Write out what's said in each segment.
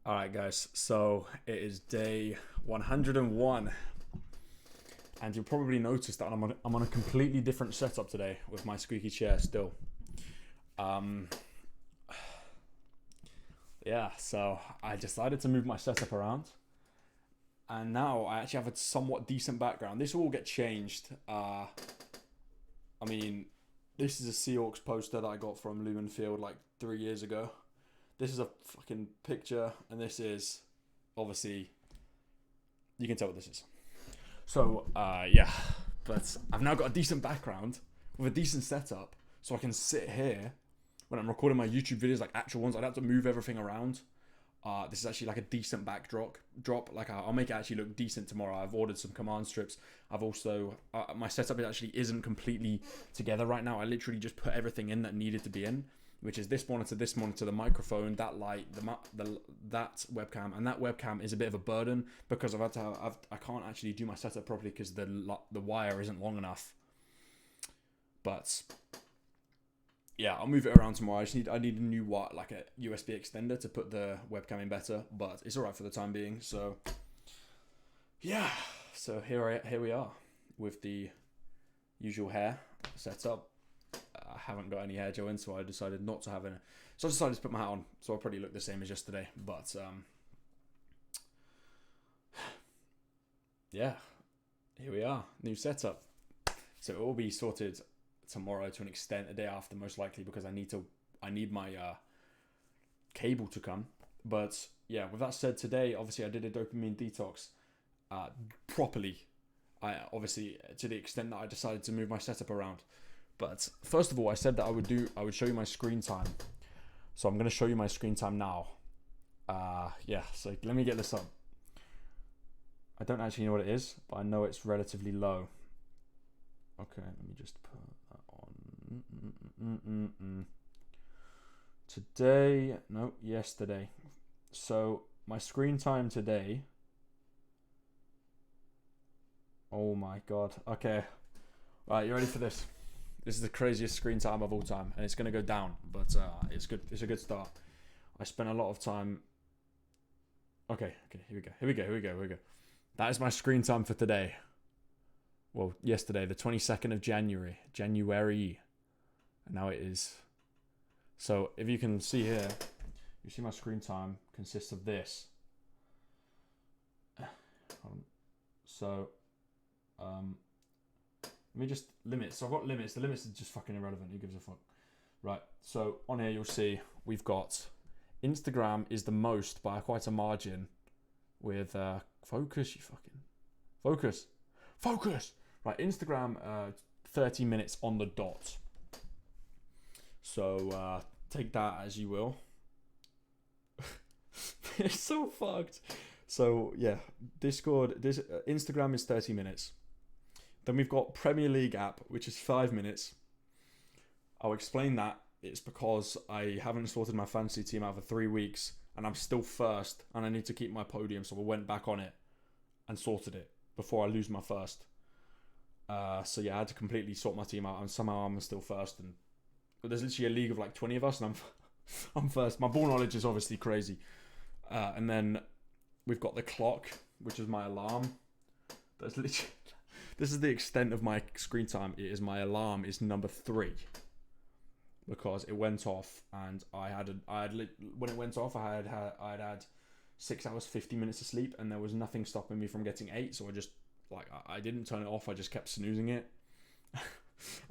All right, guys. So it is day 101, and you'll probably notice that I'm on a completely different setup today with my squeaky chair still. Um, yeah. So I decided to move my setup around, and now I actually have a somewhat decent background. This will all get changed. I mean, this is a Seahawks poster that I got from Lumen Field like 3 years ago. This is a fucking picture, and this is obviously you can tell what this is. So, yeah, but I've now got a decent background with a decent setup, so I can sit here when I'm recording my YouTube videos, like actual ones. I don't have to move everything around. This is actually like a decent backdrop. Like I'll make it actually look decent tomorrow. I've ordered some command strips. I've also my setup actually isn't completely together right now. I literally just put everything in that needed to be in, which is this monitor, the microphone, that light, that webcam, and that webcam is a bit of a burden because I can't actually do my setup properly because the wire isn't long enough. But yeah, I'll move it around tomorrow. I need a new like a USB extender to put the webcam in better, but it's alright for the time being. So yeah, so here we are with the usual hair setup. I haven't got any hair gel in, so I decided not to have any. So I decided to put my hat on, so I'll probably look the same as yesterday. But yeah, here we are, new setup. So it will be sorted tomorrow to an extent, a day after most likely, because I need my cable to come. But yeah, with that said, today obviously I did a dopamine detox properly. I obviously to the extent that I decided to move my setup around. But first of all, I said that I would show you my screen time. So I'm going to show you my screen time now. Yeah, so let me get this up. I don't actually know what it is, but I know it's relatively low. Okay, let me just put that on. Today, no, yesterday. So my screen time today. Oh my god. Okay. Right, you ready for this? This is the craziest screen time of all time, and it's going to go down, but it's good. It's a good start. I spent a lot of time. Okay, here we go. That is my screen time for today. Well, yesterday, the 22nd of January, and now it is. So if you can see here, you see my screen time consists of this. So, let me just limit. So I've got limits. The limits are just fucking irrelevant. Who gives a fuck? Right. So on here you'll see we've got Instagram is the most by quite a margin with focus. You fucking focus. Right. Instagram 30 minutes on the dot. So take that as you will. It's so fucked. So yeah, Instagram is 30 minutes. Then we've got Premier League app, which is 5 minutes. I'll explain that. It's because I haven't sorted my fantasy team out for 3 weeks and I'm still first and I need to keep my podium. So I went back on it and sorted it before I lose my first. So yeah, I had to completely sort my team out and somehow I'm still first. And there's literally a league of like 20 of us and I'm first. My ball knowledge is obviously crazy. And then we've got the clock, which is my alarm. That's literally... This is the extent of my screen time. It is my alarm is number 3 because it went off and when it went off I had 6 hours 50 minutes of sleep and there was nothing stopping me from getting 8. So I just I didn't turn it off. I just kept snoozing it,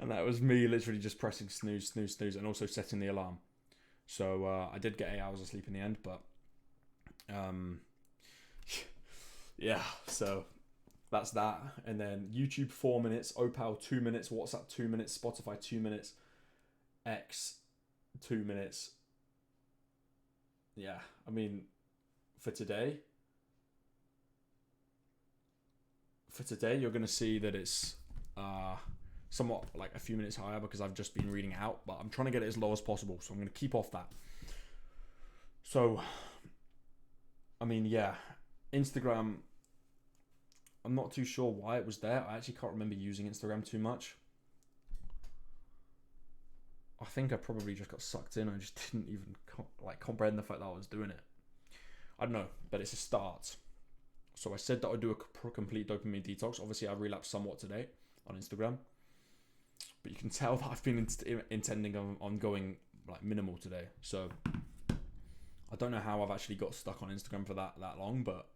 and that was me literally just pressing snooze, and also setting the alarm. So I did get 8 hours of sleep in the end, but yeah. So that's that. And then YouTube 4 minutes, Opal 2 minutes, WhatsApp 2 minutes, Spotify 2 minutes, X 2 minutes. Yeah, I mean, for today, you're going to see that it's somewhat like a few minutes higher because I've just been reading out, but I'm trying to get it as low as possible. So I'm going to keep off that. So, I mean, yeah, Instagram, I'm not too sure why it was there. I actually can't remember using Instagram too much. I think I probably just got sucked in. I just didn't even comprehend the fact that I was doing it. I don't know, but it's a start. So I said that I'd do a complete dopamine detox. Obviously, I relapsed somewhat today on Instagram, but you can tell that I've been intending on going like minimal today. So I don't know how I've actually got stuck on Instagram for that long, but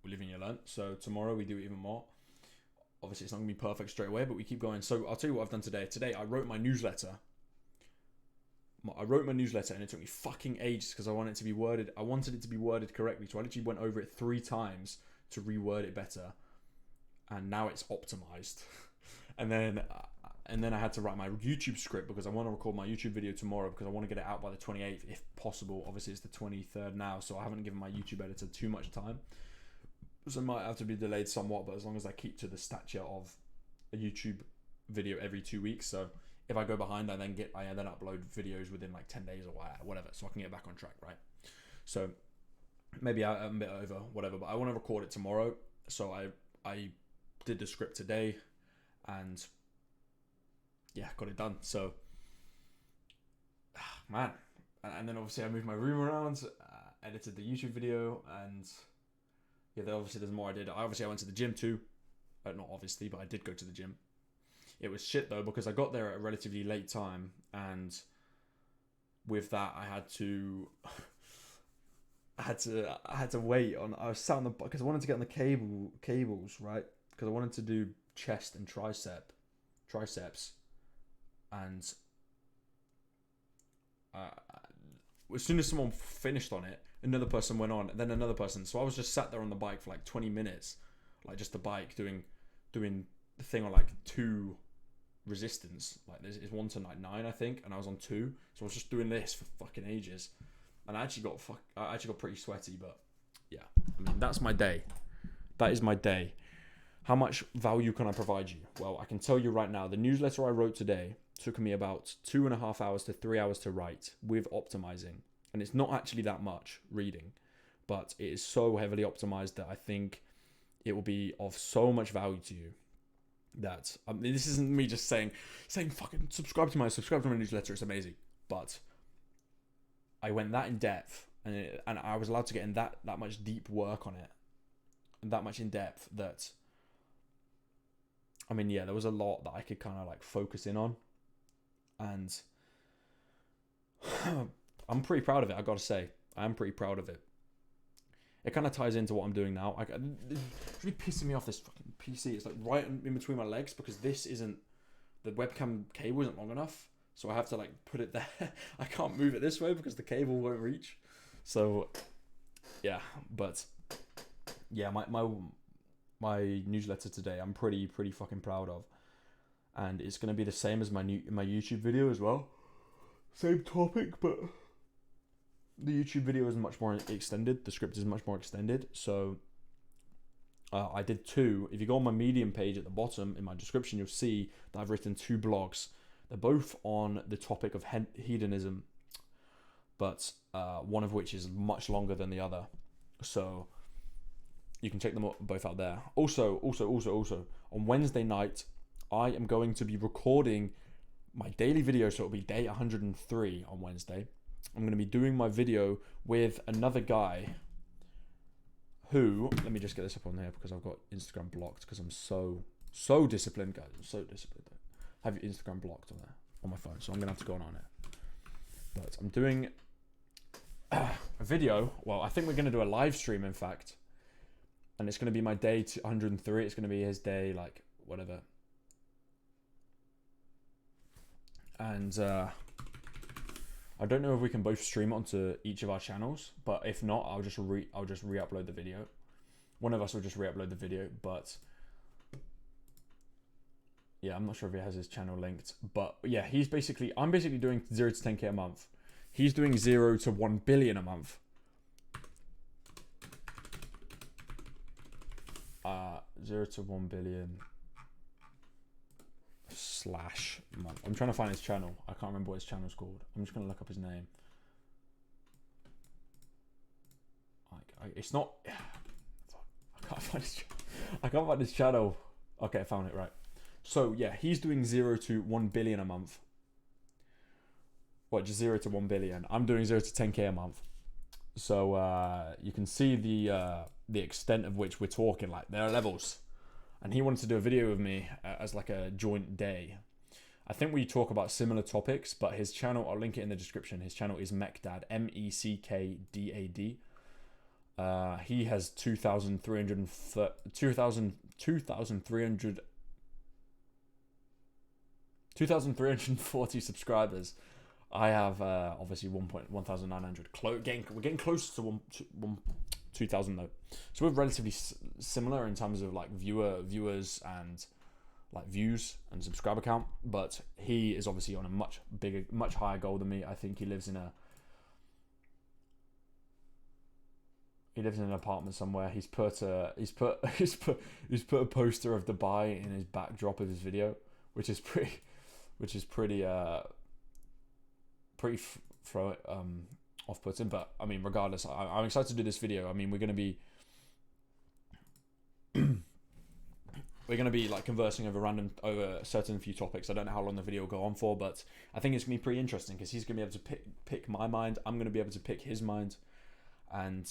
we live and you learn. So tomorrow we do even more. Obviously, it's not gonna be perfect straight away, but we keep going. So I'll tell you what I've done today. Today I wrote my newsletter. And it took me fucking ages because I wanted it to be worded. I wanted it to be worded correctly, so I literally went over it 3 times to reword it better, and now it's optimized. and then I had to write my YouTube script because I want to record my YouTube video tomorrow because I want to get it out by the 28th if possible. Obviously, it's the 23rd now, so I haven't given my YouTube editor too much time, so it might have to be delayed somewhat. But as long as I keep to the stature of a YouTube video every 2 weeks, so. If I go behind, I then upload videos within like 10 days or whatever, so I can get back on track, right? So maybe I'm a bit over, whatever, but I want to record it tomorrow. So I did the script today, and yeah, got it done. So man, and then obviously I moved my room around, edited the YouTube video, and yeah, there's more I did. I went to the gym too, not obviously, but I did go to the gym. It was shit though because I got there at a relatively late time, and with that I had to wait on. I was sat on the because I wanted to get on the cables, right? Because I wanted to do chest and triceps, and as soon as someone finished on it, another person went on, and then another person. So I was just sat there on the bike for like 20 minutes, like just the bike doing the thing on like 2 resistance, like it's 1 to like 9 I think, and I was on 2, so I was just doing this for fucking ages, and I actually got pretty sweaty. But yeah, I mean, that's my day. That is my day. How much value can I provide you? Well, I can tell you right now, the newsletter I wrote today took me about 2.5 hours to 3 hours to write with optimizing, and it's not actually that much reading, but it is so heavily optimized that I think it will be of so much value to you. That this isn't me just saying fucking subscribe to my newsletter, it's amazing, but I went that in depth, and I was allowed to get in that much deep work on it, and that much in depth that, I mean, yeah, there was a lot that I could kind of like focus in on, and I'm pretty proud of it. I gotta say, I am pretty proud of it. It kind of ties into what I'm doing now. It's really pissing me off, this fucking PC. It's like right in between my legs because the webcam cable isn't long enough. So I have to like put it there. I can't move it this way because the cable won't reach. So yeah, but yeah, my newsletter today, I'm pretty fucking proud of. And it's going to be the same as my YouTube video as well. Same topic, but the YouTube video is much more extended. The script is much more extended. So I did 2. If you go on my Medium page at the bottom in my description, you'll see that I've written 2 blogs. They're both on the topic of hedonism, but one of which is much longer than the other. So you can check them both out there. Also, on Wednesday night, I am going to be recording my daily video. So it'll be day 103 on Wednesday. I'm going to be doing my video with another guy who, let me just get this up on here because I've got Instagram blocked because I'm so disciplined, guys. I'm so disciplined. I have your Instagram blocked on there on my phone, so I'm going to have to go on it. But I'm doing a video. Well, I think we're going to do a live stream, in fact. And it's going to be my day 103. It's going to be his day, like, whatever. And I don't know if we can both stream onto each of our channels, but if not, I'll just re-upload the video. One of us will just re-upload the video, but yeah, I'm not sure if he has his channel linked, but yeah, I'm basically doing 0 to 10k a month. He's doing 0 to 1 billion a month. 0 to 1 billion / month. I'm trying to find his channel. I can't remember what his channel's called. I'm just going to look up his name. It's not... I can't find his channel. Okay, I found it, right. So, yeah, he's doing 0 to 1 billion a month. What, just 0 to 1 billion? I'm doing 0 to 10k a month. So you can see the extent of which we're talking. Like, there are levels. And he wanted to do a video with me as like a joint day. I think we talk about similar topics, but his channel, I'll link it in the description. His channel is Meckdad, Meckdad. He has 2,340 subscribers. I have obviously 1,900. We're getting close to 2,000 though. So we're relatively similar in terms of like viewers and like views and subscriber count, but he is obviously on a much higher goal than me. I think he lives in an apartment somewhere. He's put a poster of Dubai in his backdrop of his video, which is pretty off-putting. But I mean, regardless, I'm excited to do this video. I mean, we're gonna be like conversing over a certain few topics. I don't know how long the video will go on for, but I think it's gonna be pretty interesting because he's gonna be able to pick my mind. I'm gonna be able to pick his mind, and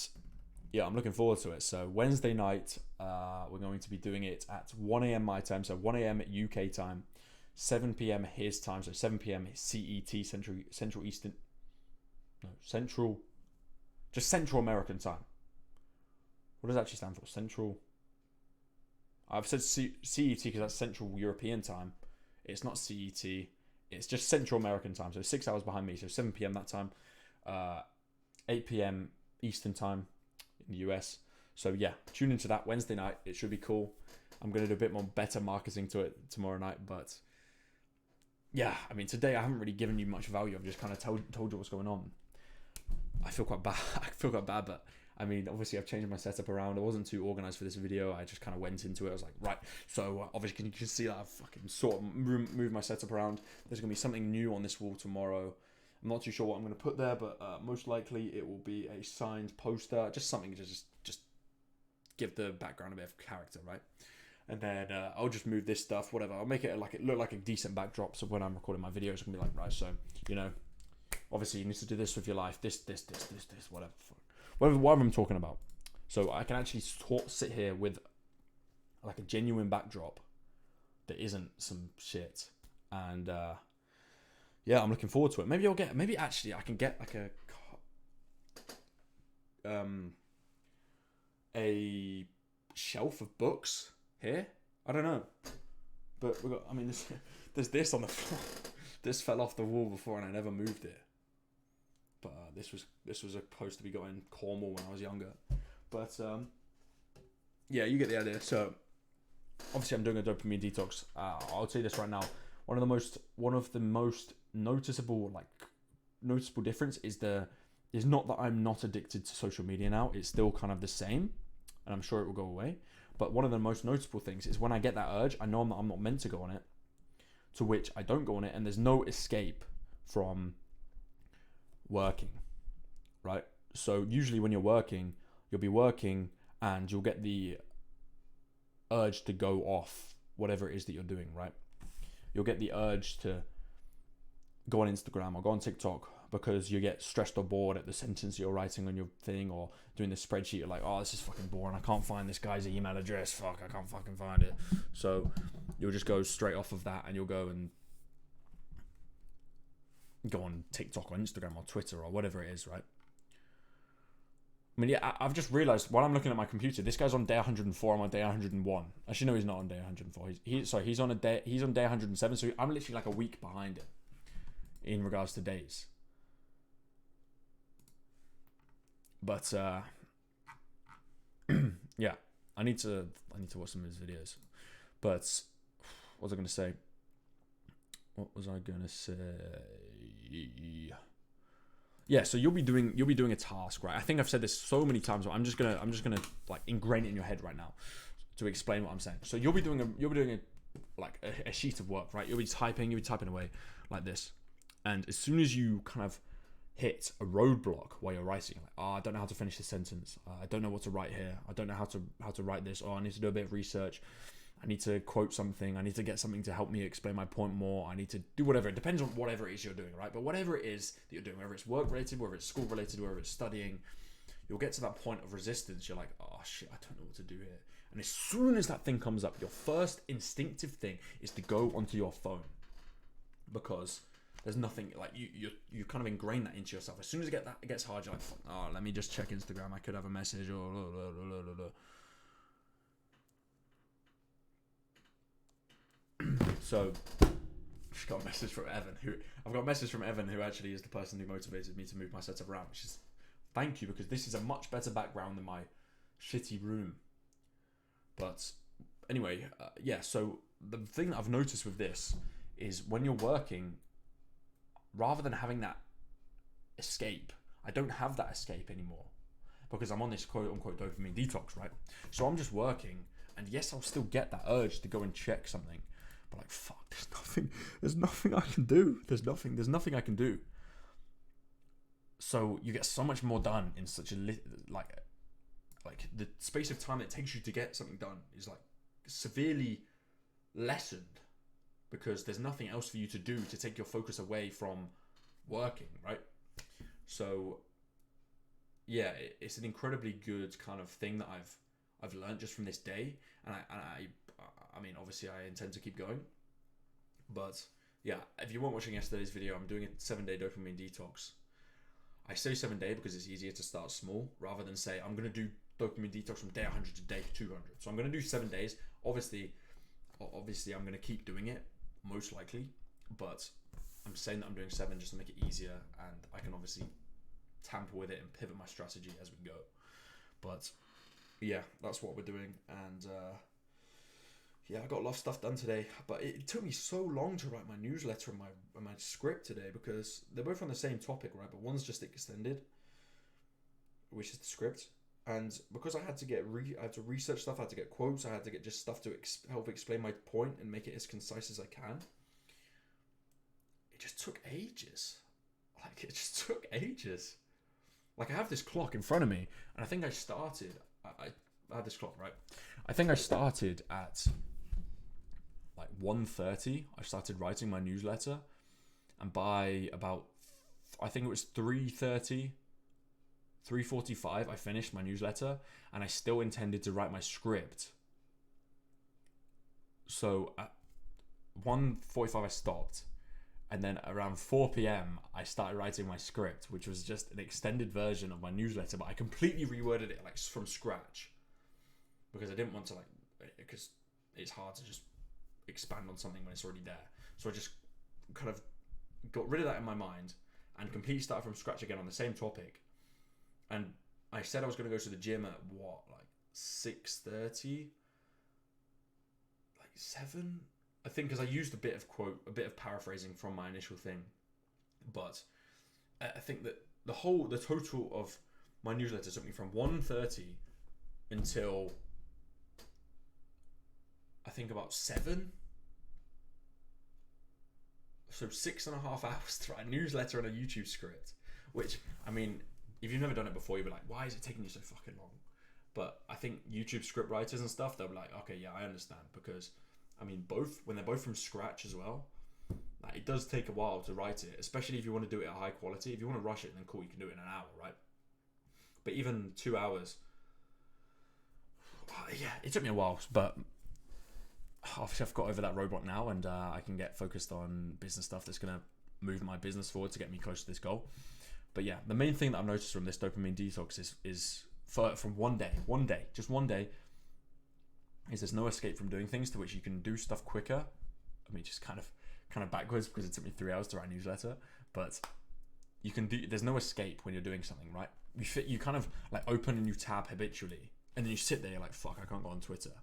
yeah, I'm looking forward to it. So Wednesday night, we're going to be doing it at 1 a.m. my time, so 1 a.m. UK time, 7 p.m. his time, so 7 p.m. CET, Central American time. What does that actually stand for? Central. I've said CET because that's Central European time. It's not CET. It's just Central American time, so 6 hours behind me. So 7 p.m. that time, 8 p.m. Eastern time in the US. So yeah, tune into that Wednesday night. It should be cool. I'm going to do a bit more better marketing to it tomorrow night, but yeah, I mean, today I haven't really given you much value. I've just kind of told you what's going on. I feel quite bad, but I mean, obviously I've changed my setup around. I wasn't too organized for this video. I just kind of went into it. I was like, right, so obviously you can see that I've fucking sort of moved my setup around. There's going to be something new on this wall tomorrow. I'm not too sure what I'm going to put there, but most likely it will be a signed poster, just something to just give the background a bit of character, right? And then I'll just move this stuff, whatever. I'll make it look like a decent backdrop, so when I'm recording my videos, it's going to be like, right, so, you know, obviously you need to do this with your life, this, whatever I'm talking about. So I can actually sit here with like a genuine backdrop that isn't some shit. And yeah, I'm looking forward to it. Maybe actually I can get like a shelf of books here. I don't know. But there's this on the floor. This fell off the wall before and I never moved it. But this was a poster we got in Cornwall when I was younger. But yeah, you get the idea. So obviously I'm doing a dopamine detox. I'll tell you this right now. One of the most noticeable difference is not that I'm not addicted to social media now. It's still kind of the same, and I'm sure it will go away. But one of the most noticeable things is when I get that urge, I know I'm not meant to go on it, to which I don't go on it, and there's no escape from working, right? So usually when you're working, you'll be working and you'll get the urge to go off whatever it is that you're doing, right? You'll get the urge to go on Instagram or go on TikTok because you get stressed or bored at the sentence you're writing on your thing or doing the spreadsheet. You're like, oh, this is fucking boring. I can't find this guy's email address. Fuck, I can't fucking find it. So you'll just go straight off of that and you'll go and go on TikTok or Instagram or Twitter or whatever it is, right? I mean, yeah, I've just realized while I'm looking at my computer, this guy's on day 104. I'm on day 101. Actually, no, he's not on day 104. He's on day 107. So I'm literally like a week behind it in regards to days. But yeah, I need to watch some of his videos. But what was I gonna say? Yeah, so you'll be doing a task, right? I think I've said this so many times, but I'm just gonna like ingrain it in your head right now to explain what I'm saying. So you'll be doing a sheet of work, right? You'll be typing away like this, and as soon as you kind of hit a roadblock while you're writing, like, oh, I don't know how to finish this sentence. I don't know what to write here. I don't know how to write this. Oh, I need to do a bit of research. I need to quote something. I need to get something to help me explain my point more. I need to do whatever. It depends on whatever it is you're doing, right? But whatever it is that you're doing, whether it's work related, whether it's school related, whether it's studying, you'll get to that point of resistance. You're like, oh shit, I don't know what to do here. And as soon as that thing comes up, your first instinctive thing is to go onto your phone, because there's nothing like you kind of ingrain that into yourself. As soon as it gets hard, you're like, oh, let me just check Instagram. I could have a message or So I've got a message from Evan, who actually is the person who motivated me to move my setup around, which is thank you, because this is a much better background than my shitty room. But anyway, so the thing that I've noticed with this is when you're working, rather than having that escape, I don't have that escape anymore because I'm on this quote unquote dopamine detox, right? So I'm just working, and yes, I'll still get that urge to go and check something, but like, fuck, there's nothing I can do. There's nothing I can do. So you get so much more done in such a like the space of time it takes you to get something done is like severely lessened, because there's nothing else for you to do to take your focus away from working, right? So yeah, it's an incredibly good kind of thing that I've learned just from this day, and I mean, obviously I intend to keep going, but yeah, if you weren't watching yesterday's video, I'm doing a 7-day dopamine detox. I say 7 day because it's easier to start small rather than say I'm going to do dopamine detox from day 100 to day 200. So I'm going to do 7 days. Obviously I'm going to keep doing it, most likely, but I'm saying that I'm doing 7 just to make it easier, and I can obviously tamper with it and pivot my strategy as we go. But yeah, that's what we're doing, and yeah, I got a lot of stuff done today, but it took me so long to write my newsletter and my script today, because they're both on the same topic, right? But one's just extended, which is the script, and because I had to research stuff, I had to get quotes, I had to get just stuff to help explain my point and make it as concise as I can. It just took ages. Like, I have this clock in front of me, and I think I started. I had this clock, right? I think I started at like 1:30. I started writing my newsletter, and by about, I think it was 3:30, 3:45, I finished my newsletter, and I still intended to write my script. So at 1:45 I stopped, and then around 4 p.m. I started writing my script, which was just an extended version of my newsletter, but I completely reworded it like from scratch, because I didn't want to because it's hard to just expand on something when it's already there. So I just kind of got rid of that in my mind and completely started from scratch again on the same topic. And I said I was going to go to the gym at 6:30, like 7, I think, because I used a bit of paraphrasing from my initial thing. But I think that the total of my newsletter took me from 1:30 until I think about 7. So 6.5 hours to write a newsletter and a YouTube script, which, I mean, if you've never done it before, you'll be like, why is it taking you so fucking long? But I think YouTube script writers and stuff, they'll be like, okay, yeah, I understand, because I mean, when they're both from scratch as well, like, it does take a while to write it, especially if you want to do it at high quality. If you want to rush it, then cool, you can do it in an hour, right? But even 2 hours, yeah, it took me a while, but obviously I've got over that roadblock now, and I can get focused on business stuff that's going to move my business forward to get me close to this goal. But yeah, the main thing that I've noticed from this dopamine detox is from one day, is there's no escape from doing things, to which you can do stuff quicker. I mean, just kind of backwards, because it took me 3 hours to write a newsletter, but you can do. There's no escape when you're doing something, right? You kind of like open a new tab habitually, and then you sit there, you're like, fuck, I can't go on Twitter.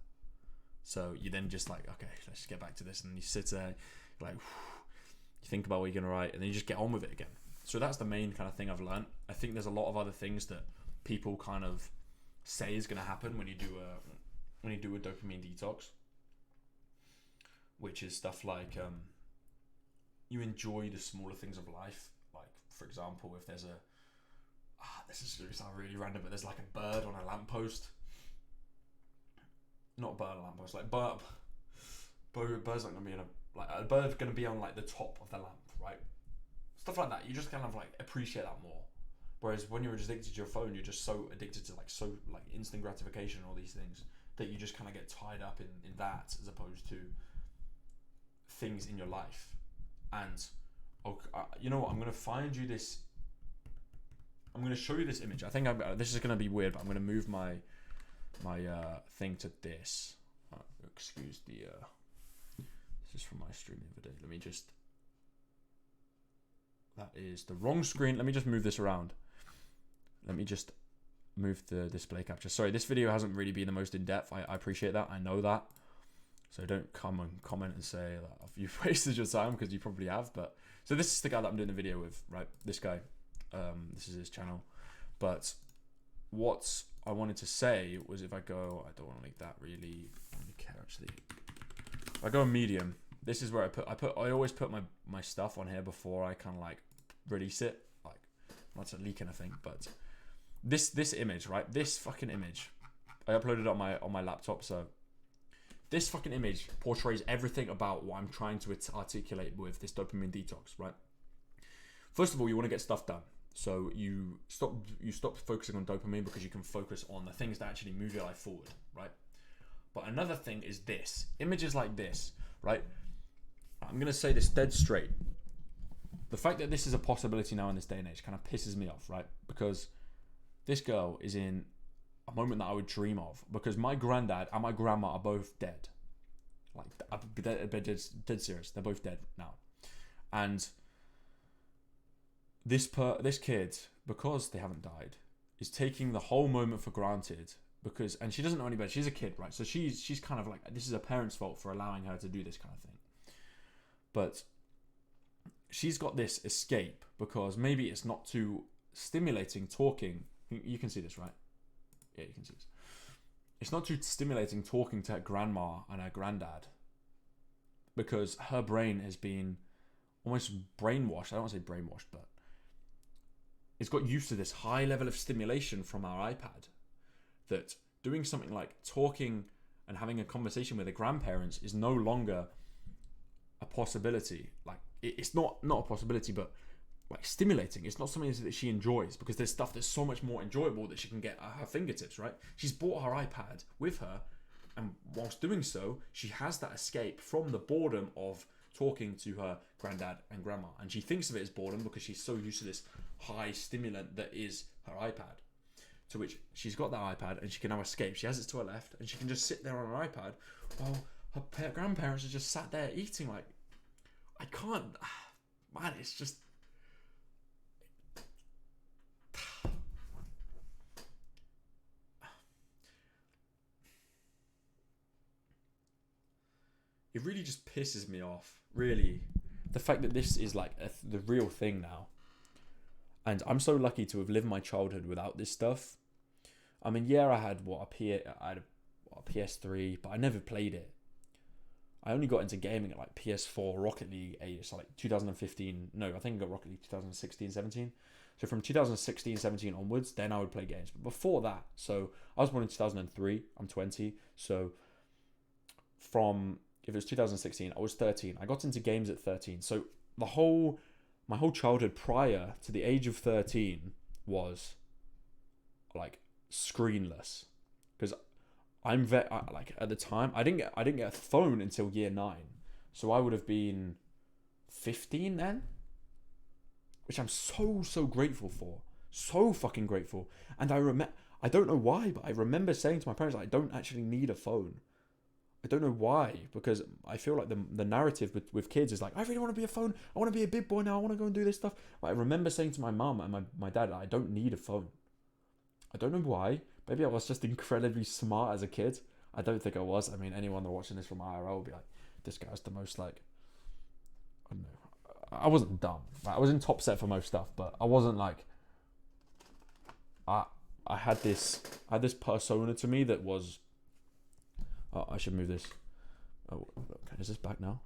So you then just like, okay, let's get back to this, and you sit there, like, you think about what you're gonna write, and then you just get on with it again. So that's the main kind of thing I've learned. I think there's a lot of other things that people kind of say is gonna happen when you do a dopamine detox, which is stuff like you enjoy the smaller things of life. Like, for example, if there's this is going to sound really random, but there's like a bird on a lamppost. Not a bird on a lamppost, like bird's not going to be a bird's going to be on like the top of the lamp, right? Stuff like that. You just kind of like appreciate that more. Whereas when you're just addicted to your phone, you're just so addicted to like instant gratification and all these things that you just kind of get tied up in that, as opposed to things in your life. And you know what? I'm gonna find you this. I'm gonna show you this image. I think this is gonna be weird, but I'm gonna move my thing to this. Excuse the. This is from my stream the other day. Let me just. That is the wrong screen. Let me just move this around. Let me just move the display capture. Sorry, this video hasn't really been the most in-depth. I appreciate that. I know that. So don't come and comment and say that you've wasted your time, because you probably have. But so this is the guy that I'm doing the video with, right? This guy. This is his channel. But what I wanted to say was, if I go, I don't want to make that really. I don't care actually. If I go medium, this is where I always put my stuff on here before I kind of like release it. Like, not to leak anything, but this image, right? This fucking image, I uploaded it on my laptop. So this fucking image portrays everything about what I'm trying to articulate with this dopamine detox, right? First of all, you want to get stuff done. So you stop focusing on dopamine, because you can focus on the things that actually move your life forward, right? But another thing is this. Images like this, right? I'm going to say this dead straight. The fact that this is a possibility now in this day and age kind of pisses me off, right? Because this girl is in a moment that I would dream of, because my granddad and my grandma are both dead. Like, I'm dead serious. They're both dead now. And this kid, because they haven't died, is taking the whole moment for granted, and she doesn't know any better. She's a kid, right? So she's kind of like, this is her parents' fault for allowing her to do this kind of thing. But she's got this escape, because maybe it's not too stimulating talking. You can see this, right? Yeah, you can see this. It's not too stimulating talking to her grandma and her granddad, because her brain has been almost brainwashed. I don't want to say brainwashed, but it's got used to this high level of stimulation from our iPad, that doing something like talking and having a conversation with the grandparents is no longer a possibility. Like, it's not a possibility, but like stimulating. It's not something that she enjoys, because there's stuff that's so much more enjoyable that she can get at her fingertips, right? She's brought her iPad with her, and whilst doing so, she has that escape from the boredom of talking to her granddad and grandma, and she thinks of it as boredom because she's so used to this high stimulant that is her iPad, to which she's got that iPad and she can now escape. She has it to her left and she can just sit there on her iPad while her grandparents are just sat there eating. Like, I can't, man, it's just, it really just pisses me off, really. The fact that this is like the real thing now. And I'm so lucky to have lived my childhood without this stuff. I mean, yeah, I had a PS3, but I never played it. I only got into gaming at like PS4, Rocket League age, so like 2015. No, I think I got Rocket League 2016, 17. So from 2016, 17 onwards, then I would play games. But before that, so I was born in 2003. I'm 20. So if it was 2016, I was 13. I got into games at 13. So my whole childhood prior to the age of 13 was like screenless, because like at the time I didn't get a phone until year 9, so I would have been 15 then, which I'm so grateful for, so fucking grateful. And I don't know why, but I remember saying to my parents, like, I don't actually need a phone. I don't know why, because I feel like the narrative with kids is like, I really want to be a phone. I want to be a big boy now. I want to go and do this stuff. But I remember saying to my mum and my dad, I don't need a phone. I don't know why. Maybe I was just incredibly smart as a kid. I don't think I was. I mean, anyone that's watching this from IRL will be like, this guy's the most like, I don't know. I wasn't dumb. I was in top set for most stuff, but I wasn't like, I had this persona to me that was, oh, I should move this. Oh, okay, is this back now?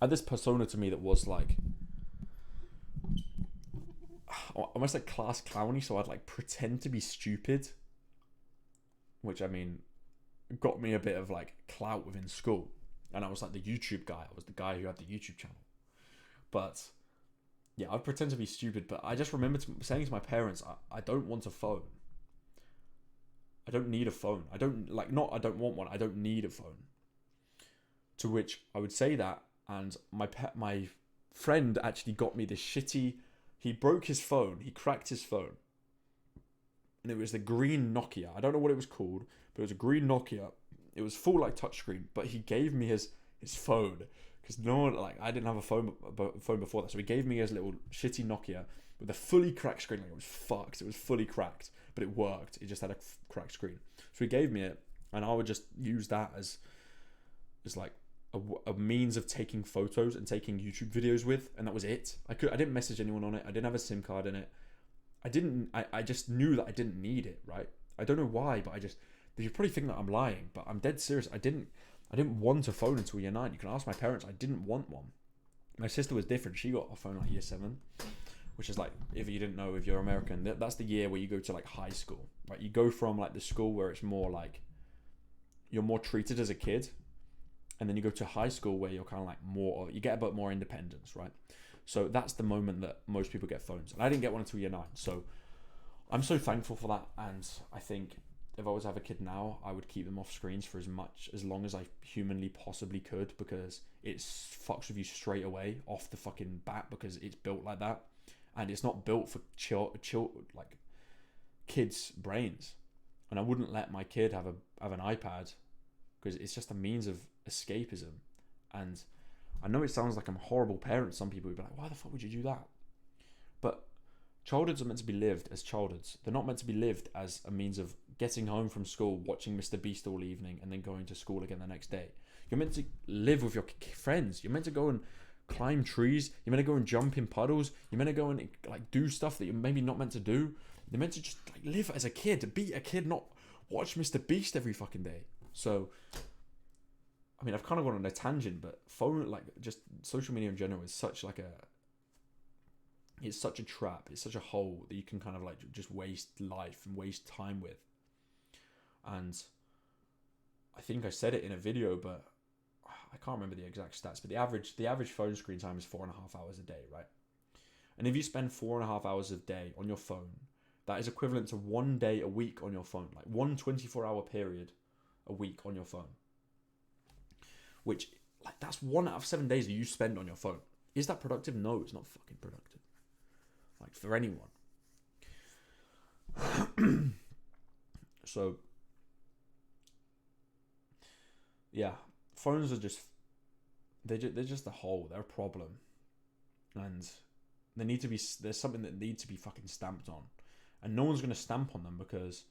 I had this persona to me that was like almost like class clowny, so I'd like pretend to be stupid, which I mean got me a bit of like clout within school. And I was like the YouTube guy. I was the guy who had the YouTube channel. But yeah, I pretend to be stupid, but I just remember saying to my parents, I don't want a phone. I don't need a phone. I don't like not. I don't want one. I don't need a phone. To which I would say that, and my friend actually got me this shitty. He broke his phone. He cracked his phone, and it was the green Nokia. I don't know what it was called, but it was a green Nokia. It was full like touchscreen, but he gave me his phone because no one like I didn't have a phone before that, so he gave me his little shitty Nokia with a fully cracked screen. Like it was fucked. It was fully cracked, but it worked. It just had a cracked screen. So he gave me it, and I would just use that as like a means of taking photos and taking YouTube videos with, and that was it. I didn't message anyone on it. I didn't have a SIM card in it. I just knew that I didn't need it, right? I don't know why, but you probably think that I'm lying, but I'm dead serious. I didn't want a phone until year 9. You can ask my parents. I didn't want one. My sister was different. She got a phone like year 7, which is like, if you didn't know, if you're American, that's the year where you go to like high school, right? You go from like the school where it's more like you're more treated as a kid, and then you go to high school where you're kind of like more, you get a bit more independence, right? So that's the moment that most people get phones, and I didn't get one until year 9. So I'm so thankful for that, and I think if I was to have a kid now, I would keep them off screens for as long as I humanly possibly could, because it fucks with you straight away off the fucking bat, because it's built like that, and it's not built for like kids' brains. And I wouldn't let my kid have an iPad, because it's just a means of escapism. And I know it sounds like I'm a horrible parent. Some people would be like, why the fuck would you do that? But childhoods are meant to be lived as childhoods. They're not meant to be lived as a means of getting home from school, watching Mr. Beast all evening, and then going to school again the next day. You're meant to live with your friends. You're meant to go and climb trees. You're meant to go and jump in puddles. You're meant to go and like do stuff that you're maybe not meant to do. You're meant to just like live as a kid, be a kid, not watch Mr. Beast every fucking day. So, I mean, I've kind of gone on a tangent, but just social media in general is such like it's such a trap. It's such a hole that you can kind of like just waste life and waste time with. And I think I said it in a video, but I can't remember the exact stats. But the average phone screen time is 4.5 hours a day, right? And if you spend 4.5 hours a day on your phone, that is equivalent to 1 day a week on your phone, like 1 24-hour period a week on your phone. Which, like, that's 1 out of 7 days that you spend on your phone. Is that productive? No, it's not fucking productive. Like, for anyone. So, yeah, phones are they're just a hole. They're a problem, and there's something that needs to be fucking stamped on, and no one's gonna stamp on them because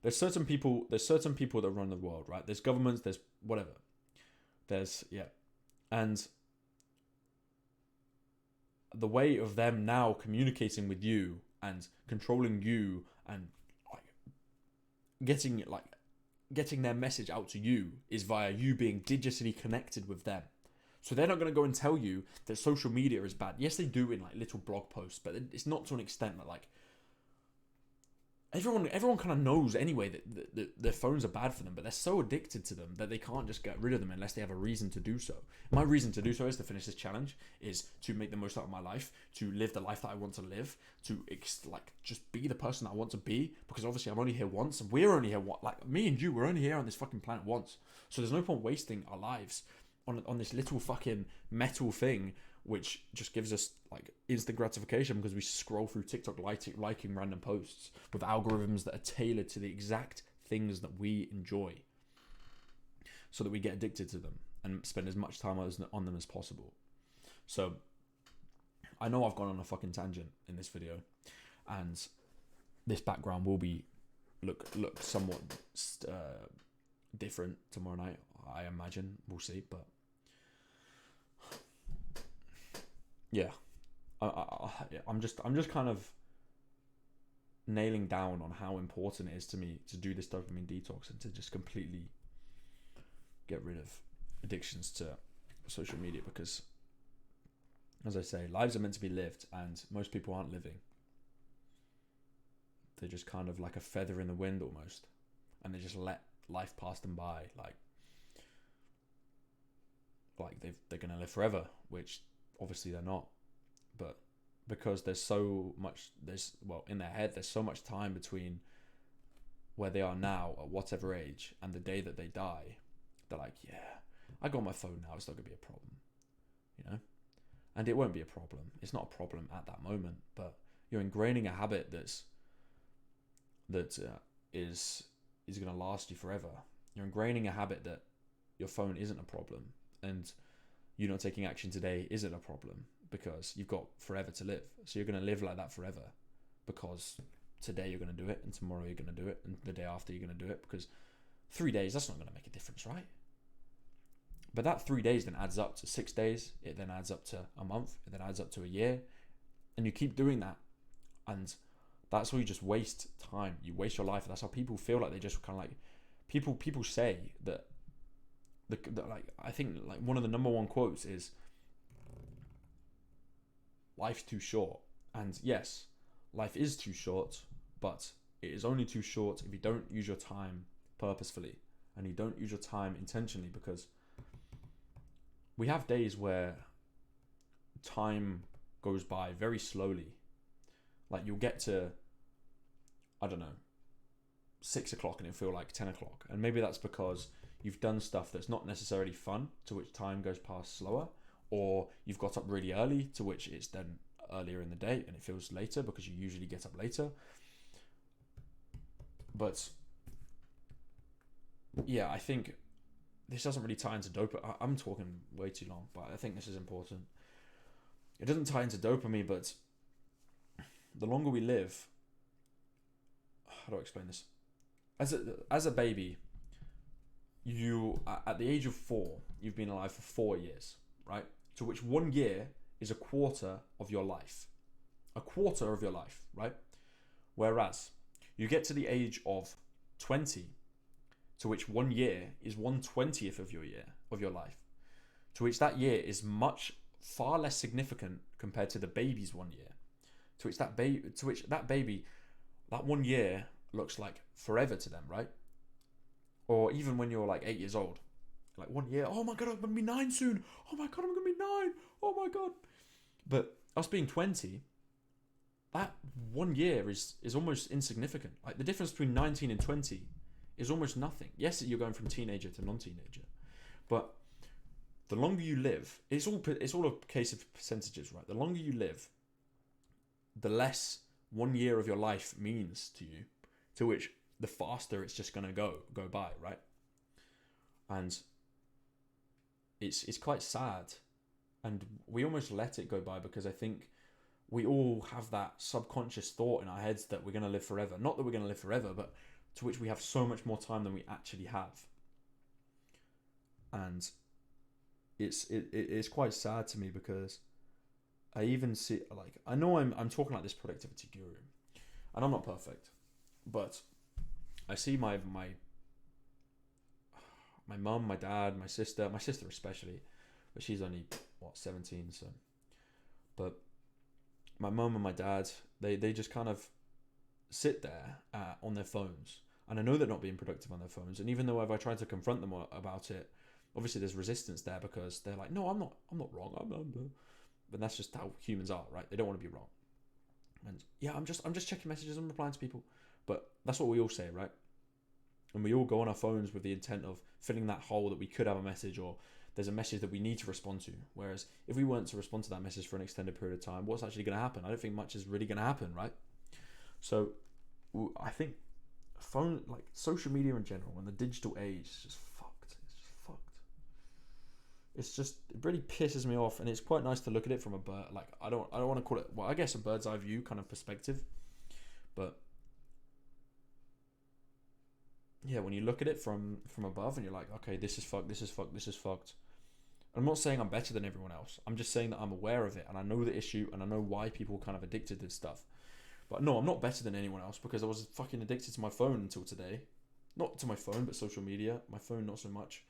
there's certain people that run the world, right? There's governments, there's whatever, and the way of them now communicating with you and controlling you and like getting their message out to you is via you being digitally connected with them. So they're not going to go and tell you that social media is bad. Yes, they do in like little blog posts, but it's not to an extent that like everyone kind of knows anyway that their phones are bad for them, but they're so addicted to them that they can't just get rid of them unless they have a reason to do so. My reason to do so is to finish this challenge, is to make the most out of my life, to live the life that I want to live, to like just be the person that I want to be, because obviously I'm only here once, and we're only here like me and you, we're only here on this fucking planet once. So there's no point wasting our lives on this little fucking metal thing, which just gives us like instant gratification because we scroll through TikTok liking random posts with algorithms that are tailored to the exact things that we enjoy, so that we get addicted to them and spend as much time on them as possible. So I know I've gone on a fucking tangent in this video, and this background will be look somewhat different tomorrow night, I imagine. We'll see, but yeah, I'm just kind of nailing down on how important it is to me to do this dopamine detox and to just completely get rid of addictions to social media, because, as I say, lives are meant to be lived, and most people aren't living. They're just kind of like a feather in the wind almost. and they just let life pass them by, like they're gonna live forever, which obviously they're not. But because there's so much, in their head there's so much time between where they are now at whatever age and the day that they die, they're like, yeah, I got my phone now, it's not gonna be a problem, you know. And it won't be a problem. It's not a problem at that moment, but you're ingraining a habit that is going to last you forever. You're ingraining a habit that your phone isn't a problem, and you not taking action today isn't a problem because you've got forever to live. So you're going to live like that forever because today you're going to do it, and tomorrow you're going to do it, and the day after you're going to do it, because 3 days, that's not going to make a difference, right? But that 3 days then adds up to 6 days. It then adds up to a month. It then adds up to a year. And you keep doing that. And that's how you just waste time. You waste your life. That's how people feel like they just kind of like... People say that... I think like one of the number one quotes is... Life's too short. And yes, life is too short. But it is only too short if you don't use your time purposefully. And you don't use your time intentionally, because... we have days where time goes by very slowly. Like you'll get to, I don't know, 6 o'clock and it'll feel like 10 o'clock. And maybe that's because you've done stuff that's not necessarily fun, to which time goes past slower. Or you've got up really early, to which it's then earlier in the day and it feels later because you usually get up later. But yeah, I think this doesn't really tie into dopamine. I'm talking way too long, but I think this is important. It doesn't tie into dopamine, but the longer we live, how do I explain this? As a baby, you at the age of 4, you've been alive for 4 years, right? To which 1 year is a quarter of your life. A quarter of your life, right? Whereas you get to the age of 20, to which 1 year is 1/20th of your life, to which that year is far less significant compared to the baby's 1 year, to which that baby, that 1 year looks like forever to them, right? Or even when you're like 8 years old, like 1 year, oh my god, I'm gonna be 9 soon. Oh my god, I'm gonna be 9. Oh my god. But us being 20, that 1 year is almost insignificant. Like the difference between 19 and 20 is almost nothing. Yes, you're going from teenager to non-teenager, but the longer you live, it's all a case of percentages, right? The longer you live, the less 1 year of your life means to you, to which the faster it's just gonna go by, right? And it's quite sad, and we almost let it go by because I think we all have that subconscious thought in our heads that we're gonna live forever. Not that we're gonna live forever, but to which we have so much more time than we actually have. And it's quite sad to me because I even see, like, I know I'm talking like this productivity guru, and I'm not perfect, but I see my mum, my dad, my sister especially, but she's only 17, so, but my mum and my dad, they just kind of sit there on their phones. And I know they're not being productive on their phones. And even though if I tried to confront them about it, obviously there's resistance there because they're like, no, I'm not wrong. But that's just how humans are, right? They don't want to be wrong. And yeah, I'm just checking messages and replying to people. But that's what we all say, right? And we all go on our phones with the intent of filling that hole that we could have a message, or there's a message that we need to respond to. Whereas if we weren't to respond to that message for an extended period of time, what's actually going to happen? I don't think much is really going to happen, right? So I think social media in general and the digital age is just fucked. It really pisses me off, and it's quite nice to look at it from a bird. Like I don't want to call it, well, I guess a bird's eye view kind of perspective, but yeah, when you look at it from above and you're like, okay, this is fucked. I'm not saying I'm better than everyone else. I'm just saying that I'm aware of it and I know the issue and I know why people are kind of addicted to stuff. But no, I'm not better than anyone else because I was fucking addicted to my phone until today. Not to my phone, but social media. My phone, not so much.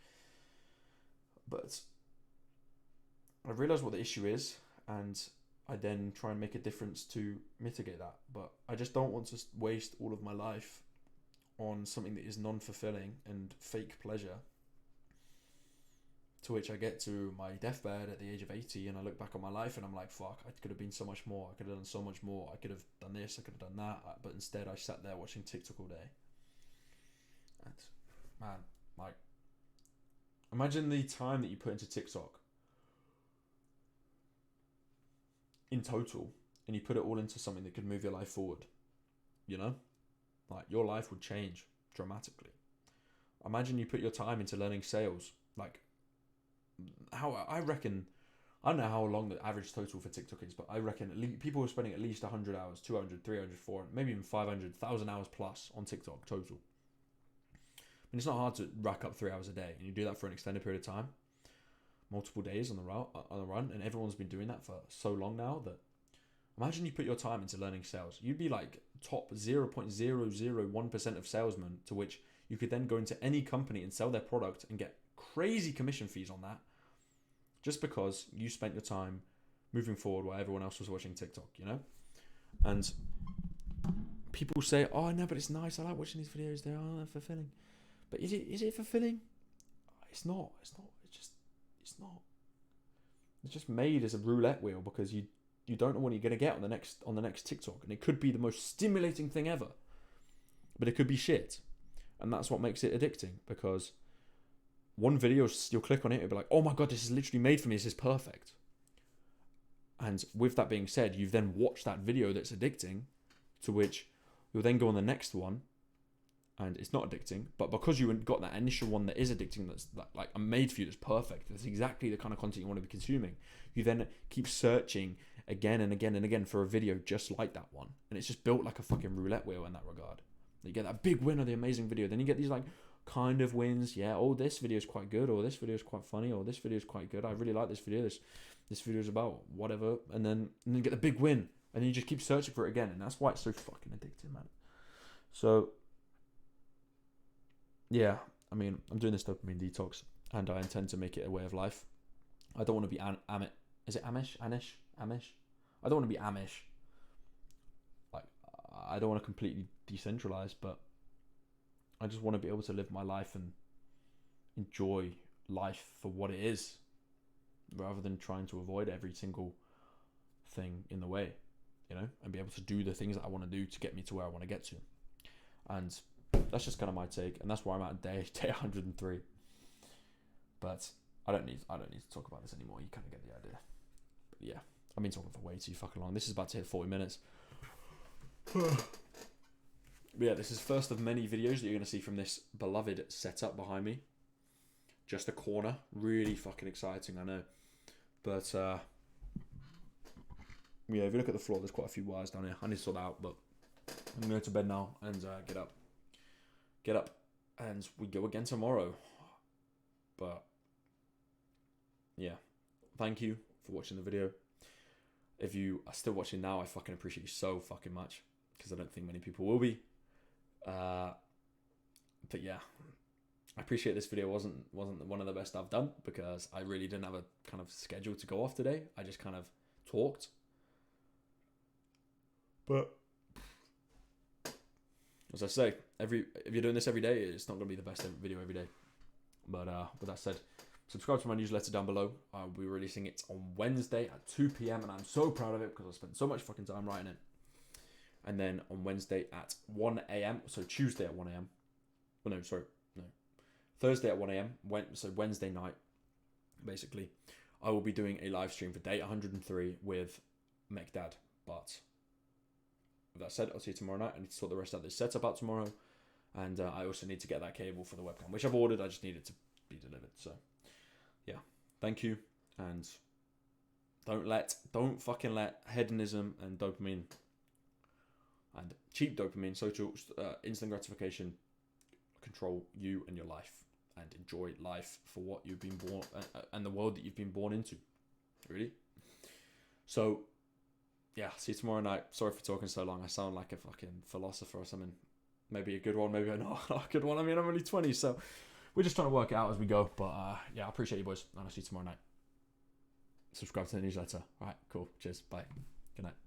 But I realise what the issue is, and I then try and make a difference to mitigate that. But I just don't want to waste all of my life on something that is non-fulfilling and fake pleasure, to which I get to my deathbed at the age of 80 and I look back on my life and I'm like, fuck, I could have been so much more. I could have done so much more. I could have done this, I could have done that. But instead I sat there watching TikTok all day. And man, like, imagine the time that you put into TikTok in total, and you put it all into something that could move your life forward. You know? Like, your life would change dramatically. Imagine you put your time into learning sales. Like, how I reckon, I don't know how long the average total for TikTok is, but I reckon people are spending at least 100 hours, 200, 300, 400, maybe even 500, 1,000 hours plus on TikTok total. I mean, it's not hard to rack up 3 hours a day, and you do that for an extended period of time, multiple days on the run, and everyone's been doing that for so long now that imagine you put your time into learning sales. You'd be like top 0.001% of salesmen, to which you could then go into any company and sell their product and get crazy commission fees on that, just because you spent your time moving forward while everyone else was watching TikTok, you know? And people say, oh no, but it's nice, I like watching these videos, they're fulfilling. But is it fulfilling? It's not. It's not. It's just made as a roulette wheel, because you don't know what you're gonna get on the next TikTok, and it could be the most stimulating thing ever, but it could be shit, and that's what makes it addicting. Because one video, you'll click on it, it'll be like, oh my god, this is literally made for me. This is perfect. And with that being said, you've then watched that video that's addicting, to which you'll then go on the next one, and it's not addicting, but because you got that initial one that is addicting, that's like made for you, that's perfect, that's exactly the kind of content you want to be consuming, you then keep searching again and again and again for a video just like that one, and it's just built like a fucking roulette wheel in that regard. You get that big win or the amazing video, then you get these like kind of wins. Yeah, oh, this video is quite good, or this video is quite funny, or this video is quite good, I really like this video, this video is about whatever, and then you get the big win, and then you just keep searching for it again, and that's why it's so fucking addictive, man. So yeah, I mean, I'm doing this dopamine detox, and I intend to make it a way of life. I don't want to be is it Amish? I don't want to be Amish. Like, I don't want to completely decentralize, but I just want to be able to live my life and enjoy life for what it is, rather than trying to avoid every single thing in the way, you know, and be able to do the things that I want to do to get me to where I want to get to. And that's just kind of my take, and that's where I'm at day 103. But I don't need to talk about this anymore. You kind of get the idea. But yeah, I've been talking for way too fucking long. This is about to hit 40 minutes. But yeah, this is first of many videos that you're going to see from this beloved setup behind me. Just a corner. Really fucking exciting, I know. But yeah, if you look at the floor, there's quite a few wires down here. I need to sort that out, but I'm going to bed now and get up, and we go again tomorrow. But yeah, thank you for watching the video. If you are still watching now, I fucking appreciate you so fucking much, because I don't think many people will be. But yeah, I appreciate this video wasn't one of the best I've done, because I really didn't have a kind of schedule to go off today. I just kind of talked. But as I say, if you're doing this every day, it's not going to be the best video every day. But with that said, subscribe to my newsletter down below. I'll be releasing it on Wednesday at 2 p.m. and I'm so proud of it, because I spent so much fucking time writing it. And then on Wednesday at 1 a.m. So Tuesday at 1 a.m. Oh no, sorry, no. Thursday at 1 a.m. So Wednesday night, basically, I will be doing a live stream for day 103 with Mekdad. But with that said, I'll see you tomorrow night. I need to sort the rest of this setup out tomorrow. And I also need to get that cable for the webcam, which I've ordered. I just need it to be delivered. So, yeah. Thank you. And don't fucking let hedonism and dopamine and cheap dopamine, social, instant gratification control you and your life. And enjoy life for what you've been born and the world that you've been born into. Really. So, yeah, see you tomorrow night. Sorry for talking so long. I sound like a fucking philosopher or something. Maybe a good one, maybe not a good one. I mean, I'm only 20, so we're just trying to work it out as we go. But yeah, I appreciate you boys, and I'll see you tomorrow night. Subscribe to the newsletter. All right, cool. Cheers. Bye. Good night.